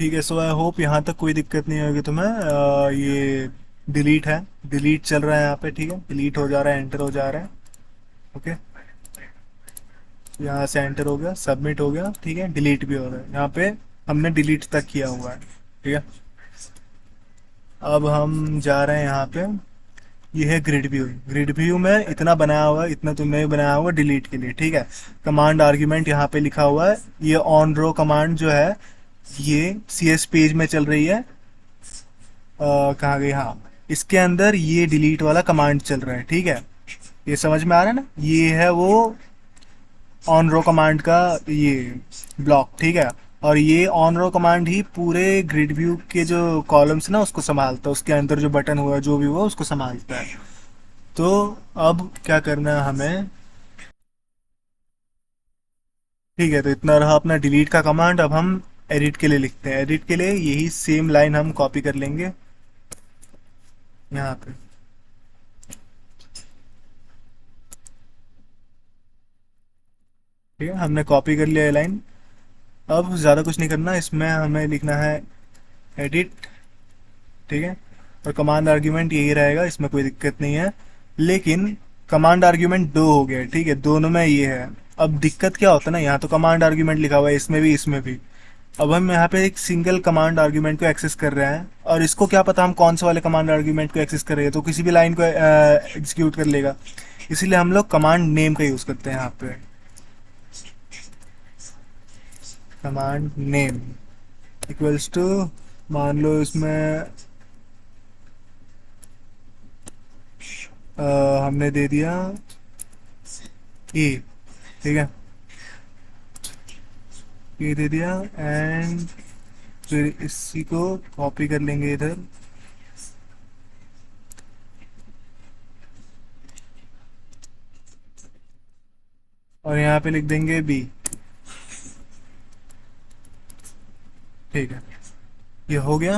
ठीक है, सो I hope यहाँ तक कोई दिक्कत नहीं होगी तुम्हें। ये डिलीट है, डिलीट चल रहा है यहाँ पे, ठीक है, डिलीट हो जा रहा है, एंटर हो जा रहा है। ओके, यहाँ से एंटर हो गया, सबमिट हो गया, ठीक है, डिलीट भी हो रहा है यहाँ पे। हमने डिलीट तक किया हुआ है, ठीक है। अब हम जा रहे हैं यहाँ पे, ये है ग्रिड व्यू। ग्रिड व्यू में इतना बनाया हुआ है, इतना तुमने भी बनाया हुआ डिलीट के लिए, ठीक है। कमांड आर्ग्यूमेंट यहाँ पे लिखा हुआ है, ये ऑन रो कमांड जो है ये सी एस पेज में चल रही है। कहाँ गई, हाँ, इसके अंदर ये डिलीट वाला कमांड चल रहा है, ठीक है। ये समझ में आ रहा है ना, ये है वो ऑन रो कमांड का ये ब्लॉक, ठीक है। और ये ऑन रो कमांड ही पूरे ग्रिड व्यू के जो कॉलम्स ना उसको संभालता है, उसके अंदर जो बटन हुआ जो भी हुआ उसको संभालता है। तो अब क्या करना है हमें, ठीक है, तो इतना रहा अपना डिलीट का कमांड। अब हम एडिट के लिए लिखते हैं, एडिट के लिए यही सेम लाइन हम कॉपी कर लेंगे यहाँ पे, ठीक है, हमने कॉपी कर लिया ये लाइन। अब ज़्यादा कुछ नहीं करना, इसमें हमें लिखना है एडिट, ठीक है। और कमांड आर्ग्यूमेंट यही रहेगा, इसमें कोई दिक्कत नहीं है। लेकिन कमांड आर्ग्यूमेंट दो हो गए, ठीक है, दोनों में ये है। अब दिक्कत क्या होता है ना, यहाँ तो कमांड आर्ग्यूमेंट लिखा हुआ है, इसमें भी इसमें भी। अब हम यहाँ पे एक सिंगल कमांड आर्ग्यूमेंट को एक्सेस कर रहे हैं, और इसको क्या पता हम कौन से वाले कमांड आर्ग्यूमेंट को एक्सेस कर रहे हैं, तो किसी भी लाइन को एग्जीक्यूट कर लेगा। इसीलिए हम लोग कमांड नेम का यूज़ करते हैं यहाँ पे, कमांड नेम इक्वल्स टू, मान लो इसमें हमने दे दिया ए, ठीक है, ये दे दिया। एंड फिर इसी को कॉपी कर लेंगे इधर, और यहाँ पे लिख देंगे बी, ठीक है, ये हो गया।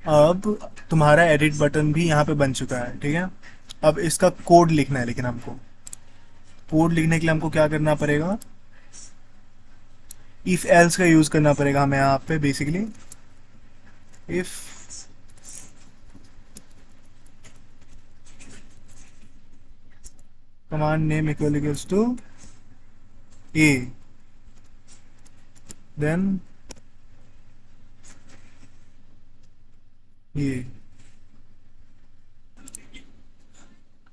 अब तुम्हारा एडिट बटन भी यहाँ पे बन चुका है, ठीक है। अब इसका कोड लिखना है, लेकिन हमको कोड लिखने के लिए हमको क्या करना पड़ेगा, इफ एल्स का यूज करना पड़ेगा हमें यहाँ पे basically. If command name equals to A, then ये,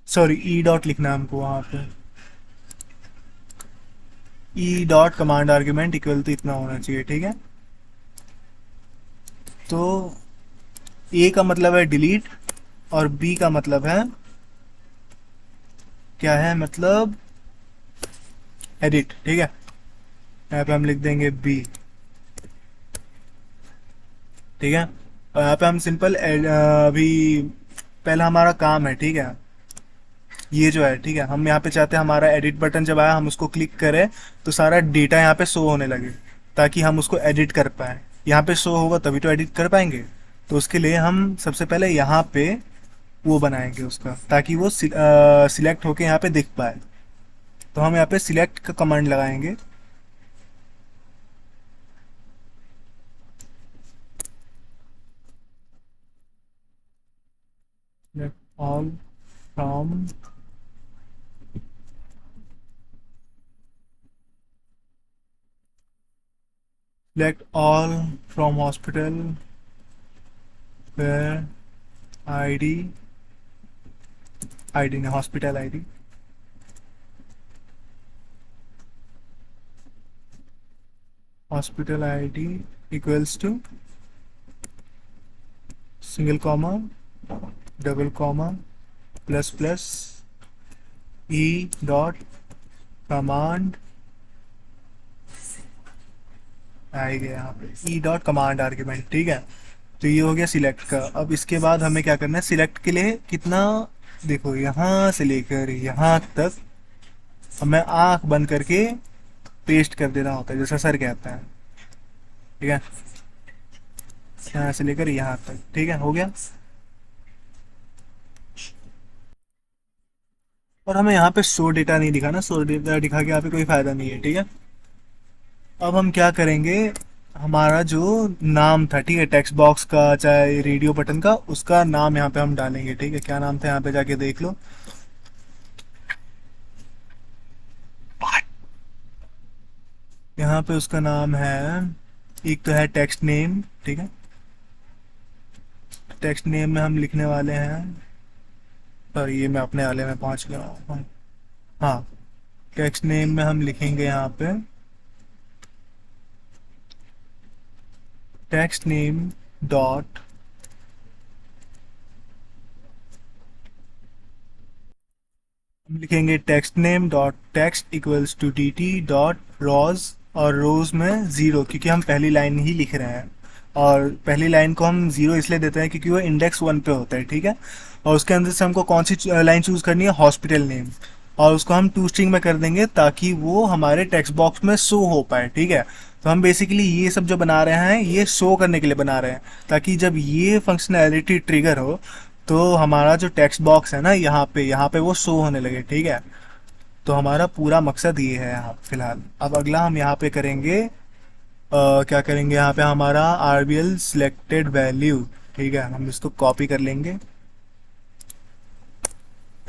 सॉरी, ई डॉट लिखना है हमको वहां पे, E dot command argument equal to इतना होना चाहिए, ठीक है। तो ए का मतलब है डिलीट, और बी का मतलब है क्या है, मतलब एडिट, ठीक है। यहाँ पे हम लिख देंगे बी, ठीक है। और यहाँ पे हम सिंपल अभी पहला हमारा काम है, ठीक है, ये जो है, ठीक है, हम यहाँ पे चाहते हैं हमारा एडिट बटन जब आया हम उसको क्लिक करें तो सारा डेटा यहाँ पे शो होने लगे, ताकि हम उसको एडिट कर पाए। यहाँ पे शो होगा तभी तो एडिट कर पाएंगे। तो उसके लिए हम सबसे पहले यहाँ पे वो बनाएंगे उसका, ताकि वो सिलेक्ट होके यहाँ पे दिख पाए। तो हम यहाँ पे सिलेक्ट का कमांड लगाएंगे, all from, select all from hospital where id, id ने hospital id, hospital id equals to single comma, double comma, plus plus, e dot command, आएगा यहाँ पे ई डॉट कमांड आर्ग्यूमेंट, ठीक है। तो ये हो गया सिलेक्ट का। अब इसके बाद हमें क्या करना है, सिलेक्ट के लिए कितना, देखो यहाँ से लेकर यहाँ तक हमें आंख बंद करके पेस्ट कर देना होता है, जैसा सर कहता है, ठीक है। यहाँ से लेकर यहाँ तक, ठीक है, हो गया। और हमें यहाँ पे शो डेटा नहीं दिखाना, शो डेटा दिखा के यहाँ पे कोई फायदा नहीं है, ठीक है। अब हम क्या करेंगे, हमारा जो नाम था, ठीक है, टेक्स्ट बॉक्स का चाहे रेडियो बटन का, उसका नाम यहाँ पे हम डालेंगे। ठीक है, क्या नाम था यहाँ पे जाके देख लो। यहाँ पे उसका नाम है, एक तो है टेक्स्ट नेम, ठीक है। टेक्स्ट नेम में हम लिखने वाले हैं, पर ये मैं अपने वाले में पहुंच गया हूँ। हाँ, टेक्स्ट नेम में हम लिखेंगे यहाँ पे टेक्स्ट नेम डॉट, हम लिखेंगे text name dot text equals to D T dot rows, और रोज में जीरो, क्योंकि हम पहली लाइन ही लिख रहे हैं। और पहली लाइन को हम जीरो इसलिए देते हैं क्योंकि वो इंडेक्स वन पे होता है, ठीक है। और उसके अंदर से हमको कौन सी लाइन चूज करनी है, हॉस्पिटल नेम, और उसको हम टू स्ट्रिंग में कर देंगे ताकि वो हमारे टेक्स्ट बॉक्स में शो हो पाए, ठीक है। तो हम बेसिकली ये सब जो बना रहे हैं ये शो करने के लिए बना रहे हैं, ताकि जब ये फंक्शनैलिटी ट्रिगर हो तो हमारा जो टेक्स्ट बॉक्स है ना, यहाँ पे वो शो होने लगे, ठीक है। तो हमारा पूरा मकसद ये है यहाँ फिलहाल। अब अगला हम यहाँ पे करेंगे, क्या करेंगे, यहाँ पे हमारा आरबीएल सिलेक्टेड वैल्यू, ठीक है। हम इसको कॉपी कर लेंगे,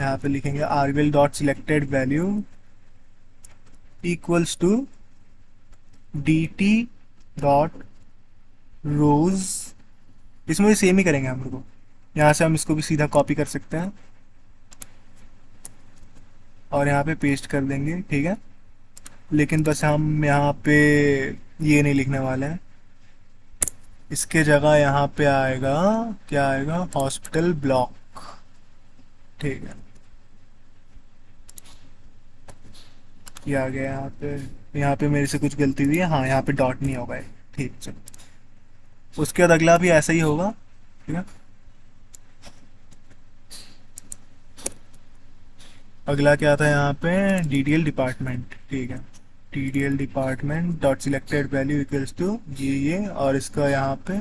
यहाँ पे लिखेंगे RBL dot selected value equals to D T dot rows, इसमें भी सेम ही करेंगे हम लोग। यहाँ से हम इसको भी सीधा कॉपी कर सकते हैं और यहाँ पे पेस्ट कर देंगे, ठीक है। लेकिन बस हम यहाँ पे ये नहीं लिखने वाले हैं, इसके जगह यहाँ पे आएगा, क्या आएगा, हॉस्पिटल ब्लॉक, ठीक है। ये आ गया यहाँ पे। यहाँ पे मेरे से कुछ गलती हुई है, हाँ यहाँ पे डॉट नहीं होगा, ठीक, चलो। उसके बाद अगला भी ऐसा ही होगा, ठीक है। अगला क्या था यहाँ पे, डीडीएल डिपार्टमेंट, ठीक है। DDL department dot selected value equals to ये, और इसका यहाँ पे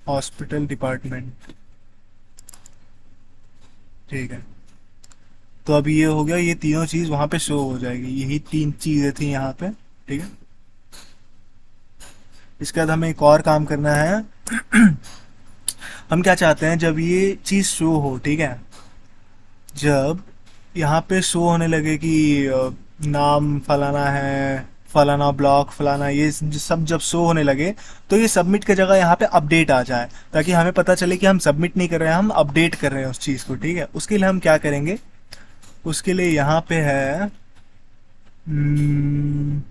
हॉस्पिटल डिपार्टमेंट, ठीक है। तो अभी ये हो गया, ये तीनों चीज वहां पे शो हो जाएगी, यही तीन चीजें थी यहाँ पे, ठीक है। इसके बाद हमें एक और काम करना है। हम क्या चाहते हैं, जब ये चीज शो हो, ठीक है, जब यहाँ पे शो होने लगे कि नाम फलाना है, फलाना ब्लॉक फलाना, ये सब जब शो होने लगे, तो ये सबमिट की जगह यहाँ पे अपडेट आ जाए, ताकि हमें पता चले कि हम सबमिट नहीं कर रहे हैं, हम अपडेट कर रहे हैं उस चीज़ को, ठीक है। उसके लिए हम क्या करेंगे, उसके लिए यहाँ पे है, हम्म,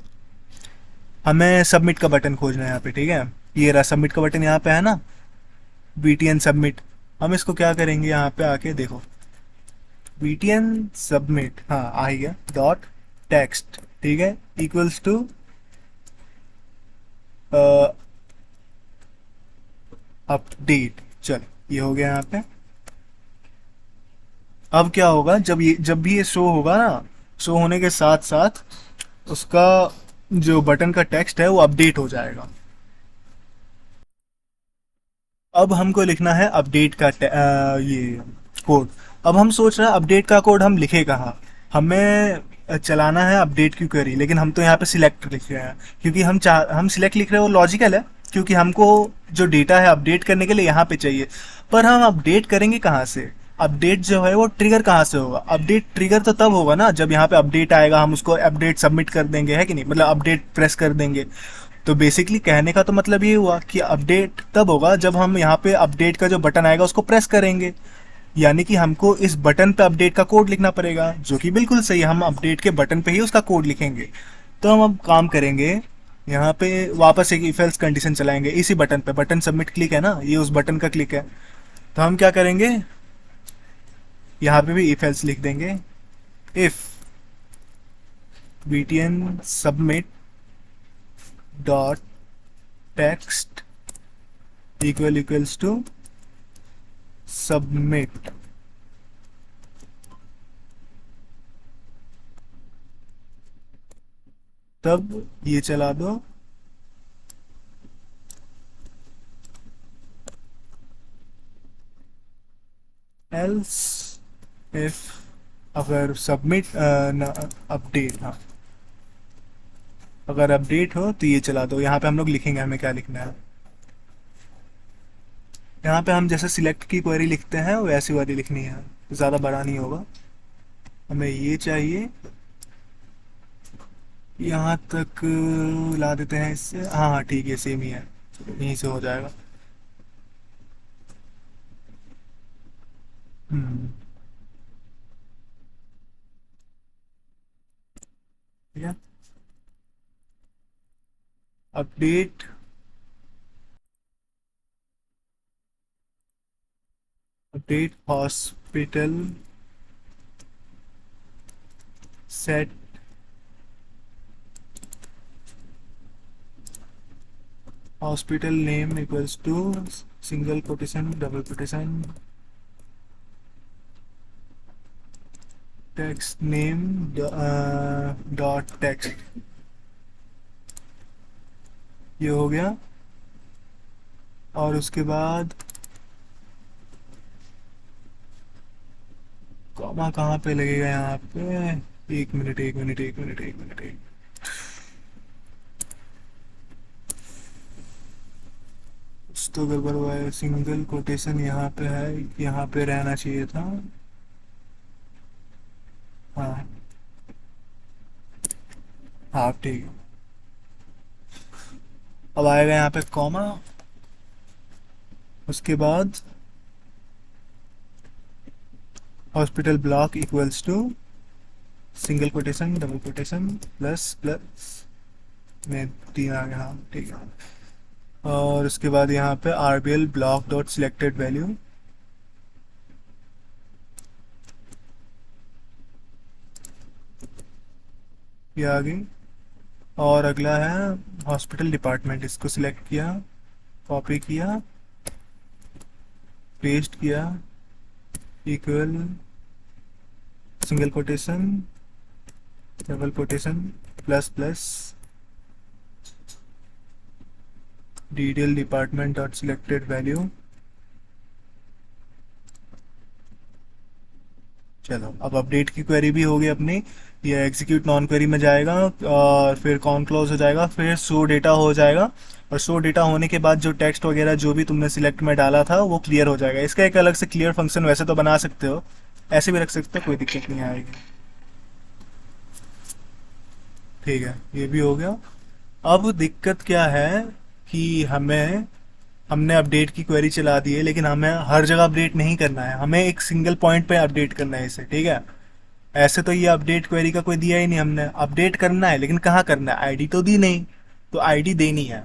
हमें सबमिट का बटन खोजना है यहाँ पे, ठीक है। ये रहा सबमिट का बटन, यहाँ पे है ना, बीटीएन सबमिट। हम इसको क्या करेंगे, यहाँ पे आके देखो, बीटीएन सबमिट, हाँ आ ही गया, डॉट टेक्स्ट, ठीक है, इक्वल्स टू अपडेट। चल, ये हो गया यहाँ पे। अब क्या होगा, जब भी ये शो होगा ना, शो होने के साथ साथ उसका जो बटन का टेक्स्ट है वो अपडेट हो जाएगा। अब हमको लिखना है अपडेट का ये कोड। अब हम सोच रहे हैं अपडेट का कोड हम लिखे कहाँ, हमें चलाना है अपडेट की क्वेरी, लेकिन हम तो यहाँ पे सिलेक्ट लिख रहे हैं, क्योंकि हम सिलेक्ट लिख रहे हैं, वो लॉजिकल है, क्योंकि हमको जो डेटा है अपडेट करने के लिए यहाँ पे चाहिए। पर हम अपडेट करेंगे कहाँ से, अपडेट जो है वो ट्रिगर कहाँ से होगा, अपडेट ट्रिगर तो तब होगा ना जब यहाँ पे अपडेट आएगा, हम उसको अपडेट सबमिट कर देंगे, है कि नहीं, मतलब अपडेट प्रेस कर देंगे। तो बेसिकली कहने का तो मतलब ये हुआ कि अपडेट तब होगा जब हम यहाँ पे अपडेट का जो बटन आएगा उसको प्रेस करेंगे, यानी कि हमको इस बटन पे अपडेट का कोड लिखना पड़ेगा, जो कि बिल्कुल सही है, हम अपडेट के बटन पे ही उसका कोड लिखेंगे। तो हम अब काम करेंगे, यहाँ पे वापस एक इफ एल्स कंडीशन चलाएंगे इसी बटन पे, बटन सबमिट क्लिक है ना, ये उस बटन का क्लिक है। तो हम क्या करेंगे, यहाँ पे भी इफ एल्स लिख देंगे, if btn submit dot text equals to submit, तब ये चला दो, एल्स इफ, अगर सबमिट अपडेट, हाँ अगर अपडेट हो तो ये चला दो। यहाँ पे हम लोग लिखेंगे हमें क्या लिखना है। यहाँ पे हम जैसे सिलेक्ट की क्वेरी लिखते हैं वैसी वाली लिखनी है, ज़्यादा बड़ा नहीं होगा। हमें ये चाहिए, यहाँ तक ला देते हैं इससे। हाँ हाँ ठीक है, सेम ही है, यहीं से हो जाएगा। हम्म, ठीक है। Update update hospital set hospital name equals to single quotation double quotation text name dot text. ये हो गया। और उसके बाद कॉमा कहाँ पे लगेगा यहाँ पे? एक मिनट एक मिनट एक मिनट एक मिनट एक कुछ तो गड़बड़ हुआ है। सिंगल कोटेशन यहाँ पे है, यहाँ पे रहना चाहिए था। हाँ हाँ ठीक है। अब आएगा यहाँ पे कॉमा, उसके बाद hospital block equals to single quotation double quotation plus plus में तीन आ गया। हाँ ठीक है। और उसके बाद यहाँ पे RBL block dot selected value, ये आ गई। और अगला है हॉस्पिटल डिपार्टमेंट, इसको सिलेक्ट किया, कॉपी किया, पेस्ट किया, equal single quotation double quotation plus plus detail department dot selected value. चलो अब अपडेट की क्वेरी भी होगी अपनी। ये एग्जीक्यूट नॉन क्वेरी में जाएगा और फिर कॉन क्लोज हो जाएगा, फिर शो डेटा हो जाएगा। और शो डेटा होने के बाद जो टेक्स्ट वगैरह जो भी तुमने सिलेक्ट में डाला था वो क्लियर हो जाएगा। इसका एक अलग से क्लियर फंक्शन वैसे तो बना सकते हो, ऐसे भी रख सकते हो, कोई दिक्कत नहीं आएगी। ठीक है, ये भी हो गया। अब दिक्कत क्या है कि हमने अपडेट की क्वेरी चला दी है, लेकिन हमें हर जगह अपडेट नहीं करना है, हमें एक सिंगल पॉइंट पे अपडेट करना है इसे। ठीक है, ऐसे तो ये अपडेट क्वेरी का कोई दिया ही नहीं, हमने अपडेट करना है लेकिन कहाँ करना है, आईडी तो दी नहीं, तो आईडी देनी है।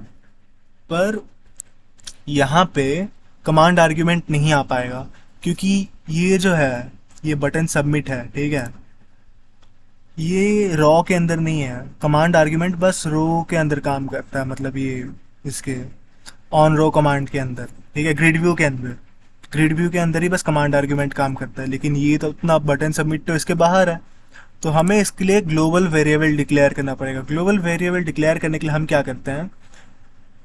पर यहाँ पे कमांड आर्ग्यूमेंट नहीं आ पाएगा, क्योंकि ये जो है ये बटन सबमिट है। ठीक है, ये रॉ के अंदर नहीं है, कमांड आर्ग्यूमेंट बस रो के अंदर काम करता है, मतलब ये इसके ऑन रो कमांड के अंदर। ठीक है, ग्रिड व्यू के अंदर, ग्रिड व्यू के अंदर ही बस कमांड आर्ग्यूमेंट काम करता है, लेकिन ये तो उतना बटन सबमिट तो इसके बाहर है। तो हमें इसके लिए ग्लोबल वेरिएबल डिक्लेयर करना पड़ेगा। ग्लोबल वेरिएबल डिक्लेयर करने के लिए हम क्या करते हैं,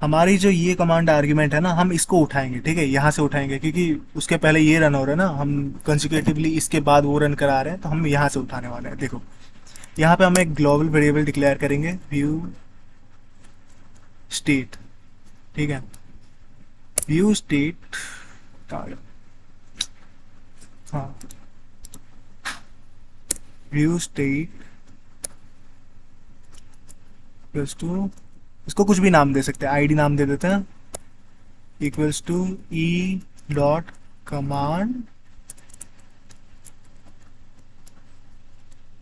हमारी जो ये कमांड आर्ग्यूमेंट है ना, हम इसको उठाएंगे। ठीक है, यहाँ से उठाएंगे, क्योंकि उसके पहले ये रन हो रहा है ना, हम कंसिक्यूटिवली इसके बाद वो रन करा रहे हैं, तो हम यहाँ से उठाने वाले हैं। देखो यहाँ पे हम एक ग्लोबल वेरिएबल डिक्लेयर करेंगे, व्यू स्टेट। ठीक है, व्यू स्टेट, हाँ, व्यू स्टेट इक्वल्स टू, इसको कुछ भी नाम दे सकते हैं, आईडी नाम दे देते हैं, equals to E dot command,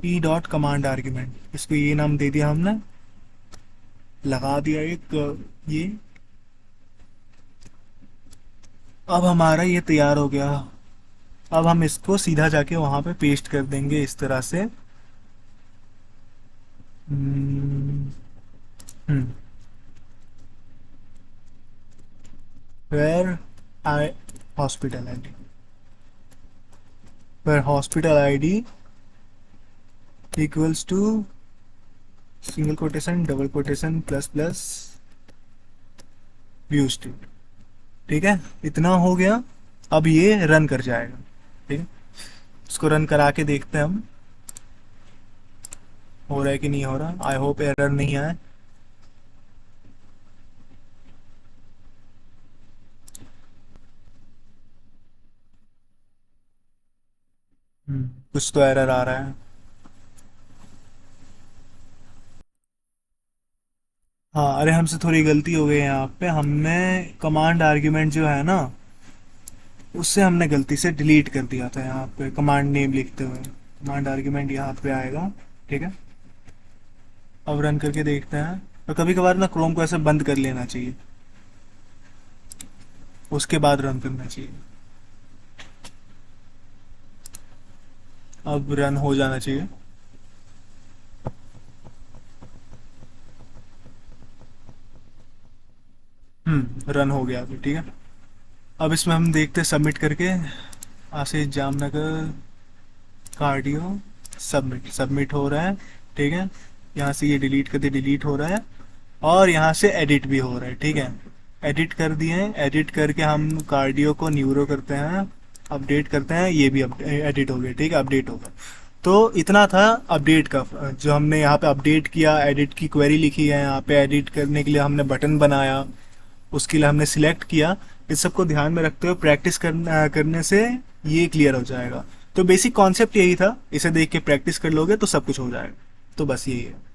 E dot command argument, इसको ये नाम दे दिया हमने, लगा दिया एक ये। अब हमारा ये तैयार हो गया। अब हम इसको सीधा जाके वहां पे पेस्ट कर देंगे इस तरह से। Where I hospital ID, where hospital ID equals to single quotation double quotation plus plus view state. ठीक है, इतना हो गया। अब ये रन कर जाएगा। ठीक है, इसको रन करा के देखते हैं हम हो रहा है कि नहीं हो रहा। आई होप एरर नहीं आए। कुछ तो एरर आ रहा है। हाँ, अरे हमसे थोड़ी गलती हो गई यहाँ पे, हमने कमांड आर्ग्यूमेंट जो है ना, उससे हमने गलती से डिलीट कर दिया था यहाँ पे कमांड नेम लिखते हुए। कमांड आर्ग्यूमेंट यहाँ पे आएगा। ठीक है, अब रन करके देखते हैं। तो कभी कभार ना क्रोम को ऐसे बंद कर लेना चाहिए, उसके बाद रन करना चाहिए। अब रन हो जाना चाहिए। रन हो गया अभी। ठीक है, अब इसमें हम देखते हैं सबमिट करके। आशीष जामनगर कार्डियो, सबमिट सबमिट हो रहा है। ठीक है, यहाँ से ये डिलीट कर दे, डिलीट हो रहा है। और यहाँ से एडिट भी हो रहा है। ठीक है, एडिट कर दिए हैं। एडिट करके हम कार्डियो को न्यूरो करते हैं, अपडेट करते हैं, ये भी एडिट हो गया। ठीक है, अपडेट हो गया। तो इतना था अपडेट का, जो हमने यहाँ पे अपडेट किया, एडिट की क्वेरी लिखी है यहाँ पे, एडिट करने के लिए हमने बटन बनाया, उसके लिए हमने सिलेक्ट किया। इस सबको ध्यान में रखते हुए प्रैक्टिस करने से ये क्लियर हो जाएगा। तो बेसिक कॉन्सेप्ट यही था, इसे देख के प्रैक्टिस कर लोगे तो सब कुछ हो जाएगा। तो बस यही है।